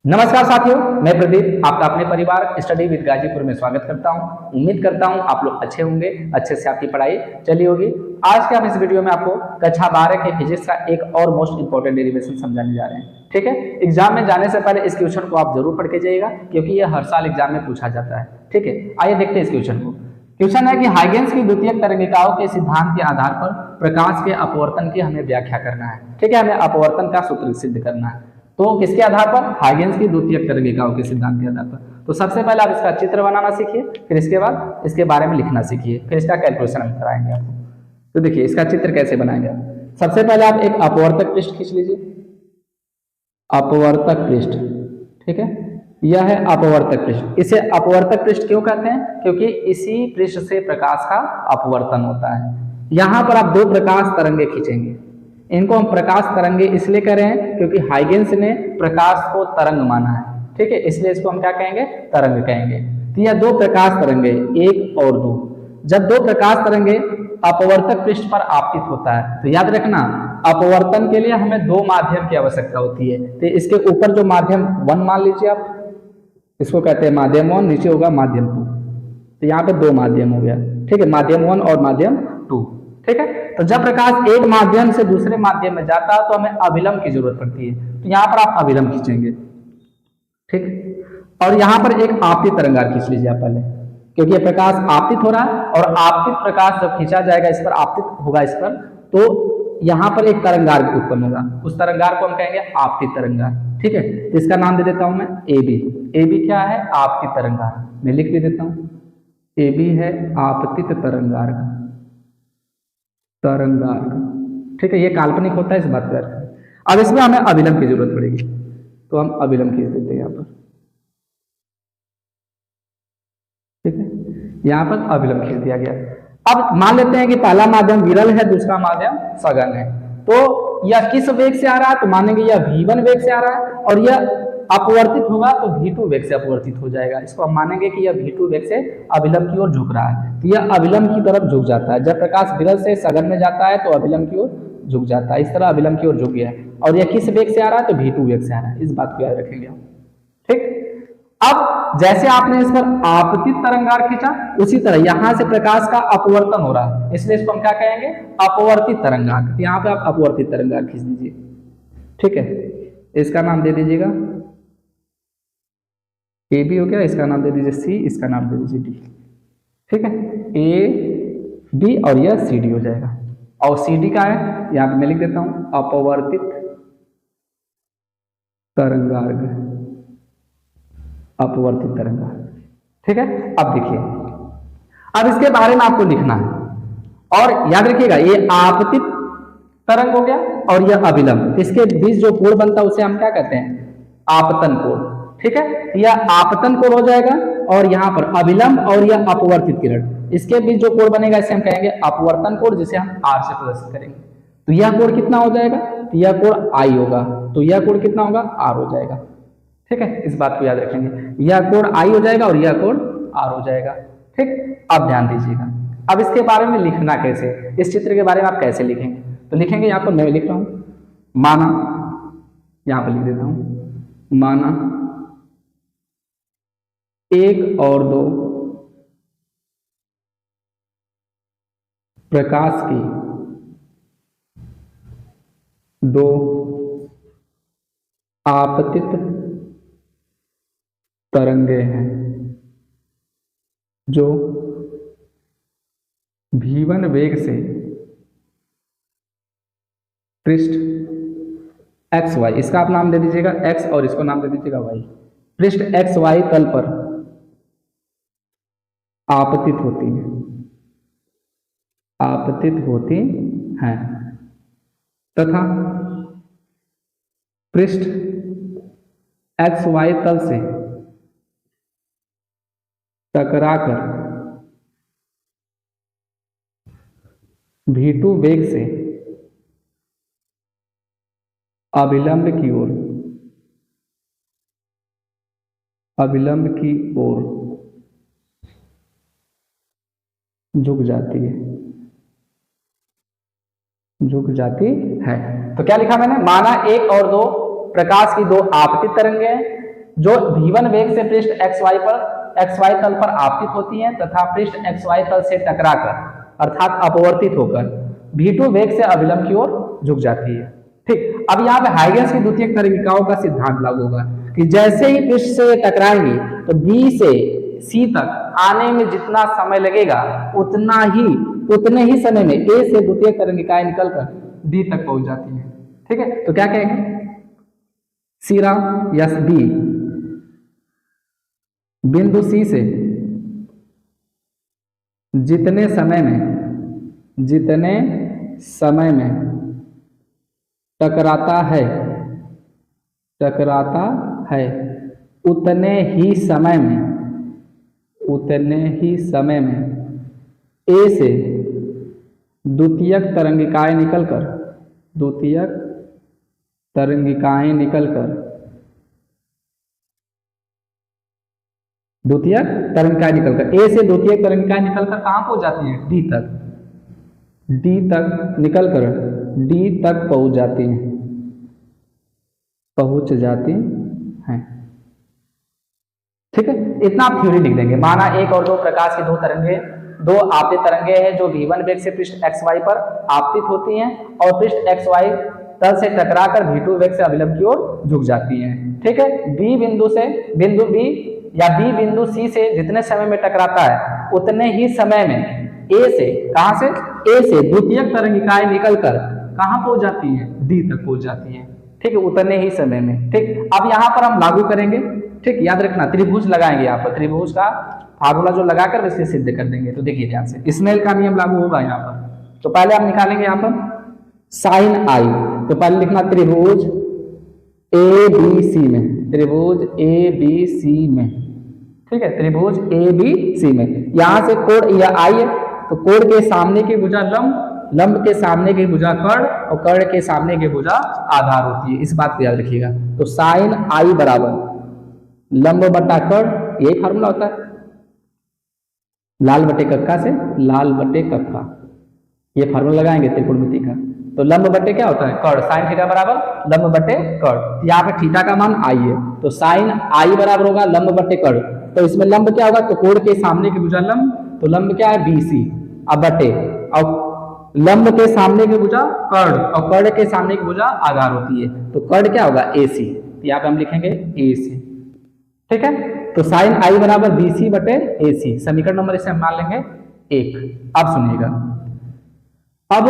नमस्कार साथियों, मैं प्रदीप आपका अपने परिवार स्टडी विद गाजीपुर में स्वागत करता हूं। उम्मीद करता हूं आप लोग अच्छे होंगे, अच्छे से आपकी पढ़ाई चली होगी। आज के हम इस वीडियो में आपको कक्षा 12 के फिजिक्स का एक और मोस्ट इंपोर्टेंट डेरिवेशन समझाने जा रहे हैं। ठीक है, एग्जाम में जाने से पहले इस क्वेश्चन को आप जरूर पढ़ के जाइएगा क्योंकि ये हर साल एग्जाम में पूछा जाता है। ठीक है, आइए देखते हैं इस क्वेश्चन को। क्वेश्चन है कि हाइगेंस की द्वितीयक तरंगिकाओं के सिद्धांत के आधार पर प्रकाश के अपवर्तन की हमें व्याख्या करना है। ठीक है, हमें अपवर्तन का सूत्र सिद्ध करना है। तो किसके आधार पर? हाइगेंस की द्वितीयक तरंगिकाओं के सिद्धांत के आधार पर। तो सबसे पहले आप इसका चित्र बनाना सीखिए, फिर इसके बाद इसके बारे में लिखना सीखिए, फिर इसका कैलकुलेशन हम कराएंगे आपको। तो देखिए इसका चित्र कैसे बनाएंगे। सबसे पहले आप एक अपवर्तक पृष्ठ खींच लीजिए, अपवर्तक पृष्ठ। ठीक है, यह है अपवर्तक पृष्ठ। इसे अपवर्तक पृष्ठ क्यों कहते हैं? क्योंकि इसी पृष्ठ से प्रकाश का अपवर्तन होता है। यहां पर आप दो प्रकाश तरंगे खींचेंगे। इनको हम प्रकाश तरंगे इसलिए कह रहे हैं क्योंकि हाइगेंस ने प्रकाश को तरंग माना है। ठीक है, इसलिए इसको हम क्या कहेंगे? तरंग कहेंगे। तो यह दो प्रकाश तरंगे, एक और दो। जब दो प्रकाश तरंगे अपवर्तक पृष्ठ पर आपतित होता है तो याद रखना अपवर्तन के लिए हमें दो माध्यम की आवश्यकता होती है। तो इसके ऊपर जो माध्यम 1 मान लीजिए आप, इसको कहते हैं माध्यम 1, नीचे होगा माध्यम 2। तो यहाँ पे दो माध्यम हो गया। ठीक है, माध्यम 1 और माध्यम 2। ठीक है, तो जब प्रकाश एक माध्यम से दूसरे माध्यम में जाता है तो हमें अभिलंब की जरूरत पड़ती है। तो यहाँ पर आप अभिलंब खींचेंगे। ठीक, और यहाँ पर एक आपतित तरंगार खींच लीजिए आप पहले, क्योंकि ये प्रकाश आपतित हो रहा है और आपतित प्रकाश जब खींचा जाएगा इस पर, आपतित होगा इस पर, तो यहाँ पर एक तरंगार उत्पन्न होगा। उस तरंगार को हम कहेंगे आपतित तरंगार। ठीक है, तो इसका नाम दे देता हूं मैं ए बी। ए बी क्या है? आपतित तरंगार। मैं लिख भी देता हूं, ए बी है आपतित तरंगार। ठीक है, ये काल्पनिक होता है, इस बात पर। अब इसमें हमें अभिलंब की जरूरत पड़ेगी, तो हम अभिलंब खींच देते हैं यहाँ पर। ठीक है, यहाँ पर अभिलंब खींच दिया गया। अब मान लेते हैं कि पहला माध्यम विरल है, दूसरा माध्यम सघन है। तो यह किस वेग से आ रहा है? तो मानेंगे यह v1 वेग से आ रहा है और यह अपवर्तित होगा तो v2 वेग से अपवर्तित हो जाएगा। इसको हम मानेंगे कि यह v2 वेग से अभिलंब की ओर झुक रहा है। तो यह अभिलंब की तरफ झुक जाता है। जब प्रकाश विरल से सघन में जाता है तो अभिलंब की ओर झुक जाता है। इस तरह अभिलंब की ओर झुक गया और यह किस वेग से आ रहा है? तो v2 वेग से आ रहा है। इस बात को याद रखेंगे हम। ठीक, अब जैसे आपने इस पर आपतित तरंगार खींचा, उसी तरह यहां से प्रकाश का अपवर्तन हो रहा है, इसलिए इसको हम क्या कहेंगे? अपवर्तित तरंगार। तो यहाँ पे आप अपवर्तित तरंगार खींच दीजिए। ठीक है, इसका नाम दे दीजिएगा ए बी हो गया, इसका नाम दे दीजिए सी, इसका नाम दे दीजिए डी। ठीक है, ए बी और यह सी डी हो जाएगा। और सी डी का है, यहाँ पे मैं लिख देता हूं अपवर्तित तरंगार्ग, अपवर्तित तरंगार। ठीक है, अब देखिए, अब इसके बारे में आपको लिखना है और याद रखिएगा ये आपतित तरंग हो गया और यह अभिलंब, इसके बीच जो कोण बनता है उसे हम क्या कहते हैं? आपतन कोण। ठीक है, यह आपतन कोण हो जाएगा और यहाँ पर अभिलंब और यह अपवर्तित किरण, इसके बीच जो कोण बनेगा इसे हम कहेंगे अपवर्तन कोण, जिसे हम आर से प्रदर्शित करेंगे। तो यह कोण कितना हो जाएगा? तो यह कोण आई होगा, तो यह कोण कितना होगा? आर हो जाएगा। ठीक है, इस बात को याद रखेंगे, यह कोण आई हो जाएगा और यह कोण आर हो जाएगा। ठीक, अब ध्यान दीजिएगा, अब इसके बारे में लिखना कैसे, इस चित्र के बारे में आप कैसे लिखेंगे? तो लिखेंगे, यहाँ पर मैं लिख रहा हूं माना, यहां पर लिख देता हूं माना 1 और 2 प्रकाश की दो आपतित तरंगे हैं जो v1 वेग से पृष्ठ xy, इसका आप नाम दे दीजिएगा x और इसको नाम दे दीजिएगा y, पृष्ठ xy तल पर आपतित होती हैं तथा पृष्ठ xy तल से टकराकर v2 वेग से अभिलंब की ओर झुक जाती है। तो क्या लिखा मैंने? माना 1 और 2 प्रकाश की दो आपतित तरंगे हैं जो v1 वेग से पृष्ठ xy तल पर आपतित होती हैं तथा पृष्ठ xy तल से टकराकर अर्थात अपवर्तित होकर v2 वेग से अभिलंब की ओर झुक जाती है। ठीक, अब यहाँ पे हाइगेंस की द्वितीयक तरंगिकाओं का सिद्धांत लागू होगा कि जैसे ही पृष्ठ से टकराएंगी तो B से C तक आने में जितना समय लगेगा उतने ही समय में A से द्वितीयक तरंगिकाएं निकलकर D तक पहुंच जाती हैं। ठीक है, तो क्या कहेंगे, सिरा यस B बिंदु C से जितने समय में टकराता है उतने ही समय में A से द्वितीयक तरंगिकाएं निकलकर A से द्वितीयक तरंगिकाएं निकलकर कहां पहुंच जाती हैं, D तक निकलकर D तक पहुंच जाती हैं। ठीक है, इतना आप थ्योरी लिख देंगे। माना एक और दो प्रकाश की दो आपतित तरंगे हैं जो v1 वेग से पृष्ठ xy पर आपतित होती हैं और पृष्ठ xy तल से टकराकर v2 वेग से अभिलंब की ओर झुक जाती हैं। ठीक है, बिंदु B या B बिंदु C से जितने समय में टकराता है उतने ही समय में A से द्वितीयक तरंगिकाएं निकलकर कहां पहुंच जाती हैं, D तक पहुंच जाती हैं। ठीक है, उतने ही समय में। ठीक, अब यहां पर हम लागू करेंगे। ठीक, याद रखना त्रिभुज लगाएंगे, यहाँ पर त्रिभुज का फार्मूला जो लगाकर इसे सिद्ध कर देंगे। तो देखिए ध्यान से, स्नेल का नियम लागू होगा यहाँ पर। तो पहले हम निकालेंगे यहाँ पर साइन आई। तो पहले लिखना त्रिभुज ABC में, ठीक है, त्रिभुज ABC में यहां से कोण यह आई है तो कोण के सामने की भुजा लंब के सामने की भुजा कर्ण और कर्ण के सामने की भुजा आधार होती है। इस बात को याद रखिएगा। तो साइन आई बराबर लंब बटा कर्ण, यही फार्मूला होता है, लाल बटे कक्का से लाल बटे कक्का, ये फार्मूला लगाएंगे त्रिकोणमिति का। तो लंब बटे क्या होता है, कर्ण, साइन थीटा बराबर लंब बटे कर्ण। यहाँ पे थीटा का मान आई है तो साइन आई बराबर होगा लंब बटे कर्ण। तो इसमें लंब क्या होगा, तो कोण के सामने की भुजा लंब, तो लंब क्या है BC, अब बटे और लंब के सामने की भुजा कर्ण और कर्ण के सामने की भुजा आधार होती है। तो कर्ण क्या होगा AC, यहाँ पे हम लिखेंगे AC। ठीक है, तो साइन आई बराबर BC बटे AC, समीकरण नंबर इसे हम मान लेंगे 1। अब सुनिएगा, अब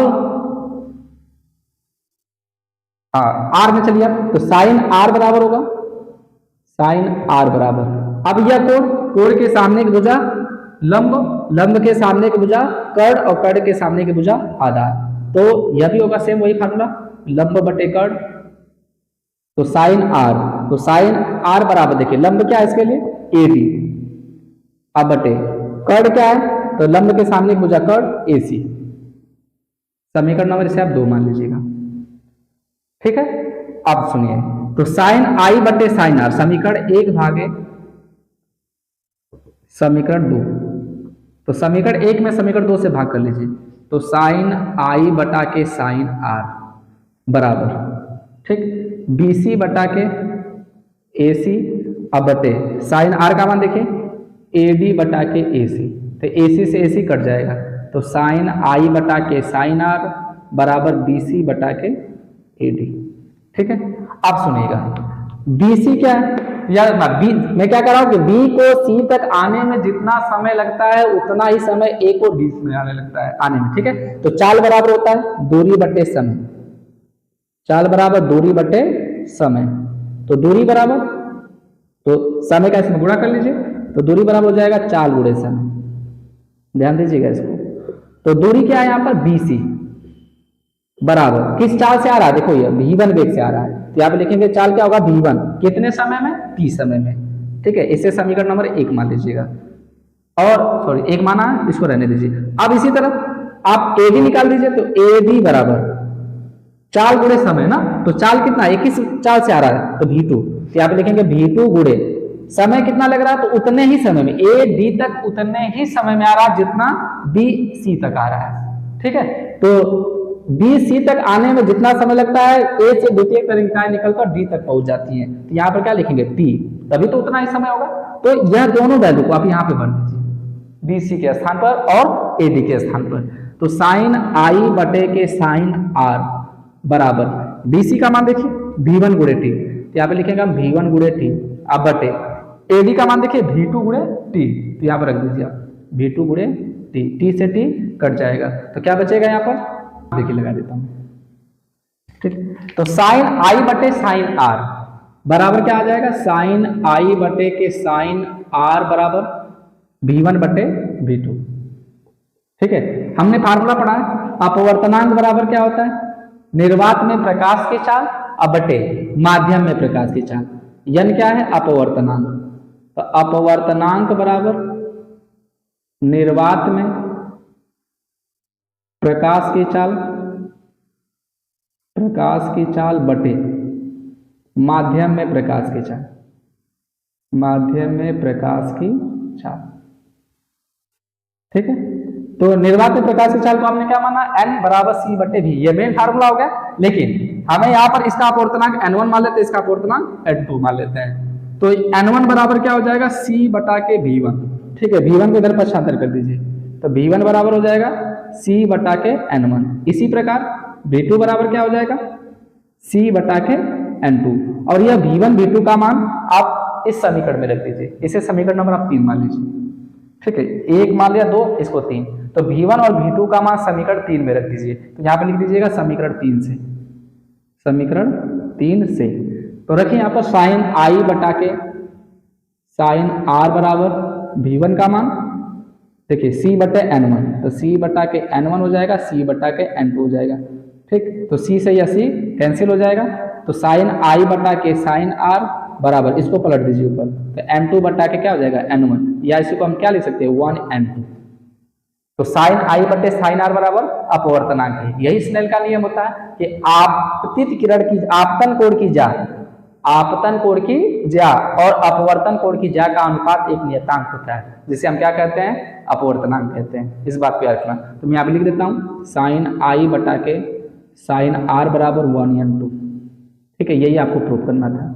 R में चलिए आप, तो साइन R बराबर होगा साइन R बराबर, अब यह कोण के सामने की भुजा लंब के सामने की भुजा कर्ण और कर्ण के सामने की भुजा आधार। तो यह भी होगा सेम वही फार्मूला, लंब बटे कर्ण, तो साइन R, तो साइन R बराबर देखिए लंब क्या है इसके लिए AD, अब बटे कर्ण क्या है, तो लंब के सामने की भुजा कर्ण AC। समीकरण नंबर इसे आप 2 मान लीजिएगा। ठीक है, अब सुनिए, तो साइन I बटे साइन R, समीकरण 1 भागे समीकरण 2, तो समीकरण 1 में समीकरण 2 से भाग कर लीजिए। तो साइन I बटा के साइन R बराबर, ठीक, BC बटा के AC, अब बटे साइन R का मान देखिए AD बटा के AC, तो AC से AC कट जाएगा। तो साइन I बटा के साइन R बराबर BC बटा के AD। ठीक है, अब सुनिएगा BC क्या है, यार मैं क्या कर रहा हूं कि B को C तक आने में जितना समय लगता है उतना ही समय A को D में आने लगता है आने में। ठीक है, तो चाल बराबर होता है दूरी बटे समय, चाल बराबर दूरी बटे समय, तो दूरी बराबर, तो समय का इसमें गुणा कर लीजिए, तो दूरी बराबर हो जाएगा चाल गुणे समय। ध्यान दीजिएगा इसको। तो दूरी क्या है यहाँ पर BC बराबर किस चाल से आ रहा है, देखो ये v1 वेग से आ रहा है, तो यहाँ पे लिखेंगे चाल क्या होगा v1 कितने समय में, t समय में। ठीक है, इसे समीकरण नंबर 1 मान लीजिएगा, और सॉरी 1 माना, इसको रहने दीजिए। अब इसी तरह आप AD निकाल दीजिए, तो AD बराबर चाल गुणे समय ना, तो चाल कितना एक ही चाल से आ रहा है, तो v2, तो यहाँ पे लिखेंगे v2 गुणे समय कितना लग रहा है, तो उतने ही समय में AD तक उतने ही समय में आ रहा है जितना BC तक आ रहा है। ठीक है, तो बी सी तक आने में जितना समय लगता है ए से द्वितीयक तरंगिकाएं निकलकर डी तक पहुंच जाती हैं, तो यहाँ पर क्या लिखेंगे टी, तभी तो उतना ही समय होगा। तो यह दोनों वैल्यू को आप यहाँ पे भर दीजिए, बी सी के स्थान पर और ए डी के स्थान पर। तो साइन आई बटे के साइन आर बराबर बी सी का मान देखिए V1 गुणे टी, तो यहाँ पे लिखेंगे हम V1 गुणे टी, अब बटे ए डी का मान देखिए V2 गुणे टी, तो यहाँ पर रख दीजिए आप V2 गुणे टी, टी से टी कट जाएगा, तो क्या बचेगा यहाँ पर, देखिए लगा देता हूं, ठीक। तो साइन आई बटे साइन आर बराबर क्या आ जाएगा, साइन आई बटे के साइन आर बराबर V1 बटे V2, ठीक है। हमने फार्मूला पढ़ा है, अपवर्तनांक बराबर क्या होता है, निर्वात में प्रकाश की चाल अब बटे माध्यम में प्रकाश की चाल, यन क्या है अपवर्तनांक, तो अपवर्तनांक बराबर निर्वात में प्रकाश की चाल बटे माध्यम में प्रकाश की चाल, माध्यम में प्रकाश की चाल, ठीक है। तो निर्वात में प्रकाश की चाल को हमने क्या माना, n बराबर c बटे v, ये मेन फार्मूला हो गया। लेकिन हमें यहाँ पर इसका अपवर्तनांक n1 मान लेते हैं, इसका अपवर्तनांक n2 मान लेते हैं, तो n1 बराबर क्या हो जाएगा c बटा के v1, ठीक है। v1 को इधर पक्षांतर कर दीजिए, तो v1 बराबर हो जाएगा c बटा के n1। इसी प्रकार v2 बराबर क्या हो जाएगा c बटा के n2, और यह v1 v2 का मान आप इस समीकरण में रख दीजिए, इसे समीकरण नंबर आप 3 मान लीजिए, ठीक है। 1 मान लिया, 2 इसको 3, तो v1 और v2 का मान समीकरण 3 में रख दीजिए, तो यहाँ पे लिख दीजिएगा समीकरण 3 से, समीकरण 3 से। तो रखिए यहाँ पर साइन आई बटा के साइन आर बराबर v1 का मान देखिए c बटे n1, तो c बटा के n1 हो जाएगा, c बटा के n2 हो जाएगा, ठीक। तो c से या c कैंसिल हो जाएगा, तो साइन आई बटा के साइन आर बराबर, इसको पलट दीजिए ऊपर, तो n2 बटा के क्या हो जाएगा n1, या इसी को हम क्या लिख सकते हैं 1n2। तो साइन आई बटे साइन आर बराबर अपवर्तनांक है। यही स्नेल का नियम होता है कि आपतित किरण की आपतन कोण की ज्या, आपतन कोण की ज्या और अपवर्तन कोण की ज्या का अनुपात एक नियतांक होता है, जिसे हम क्या कहते हैं अपवर्तनांक कहते हैं। इस बात पे याद रखना। तो मैं यहाँ पे लिख देता हूँ साइन आई बटा के साइन आर बराबर 1n2, ठीक है। यही आपको प्रूव करना था।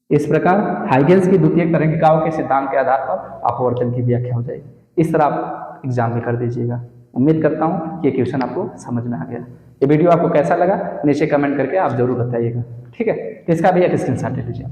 इस प्रकार हाइगेंस की द्वितीयक तरंगिकाओं के सिद्धांत के आधार पर अपवर्तन की व्याख्या हो जाएगी। इस तरह आप एग्जाम में कर दीजिएगा। उम्मीद करता हूँ कि ये क्वेश्चन आपको समझ में आ गया। ये वीडियो आपको कैसा लगा नीचे कमेंट करके आप जरूर बताइएगा, ठीक है। इसका भी एक स्क्रीनशॉट ले लीजिए।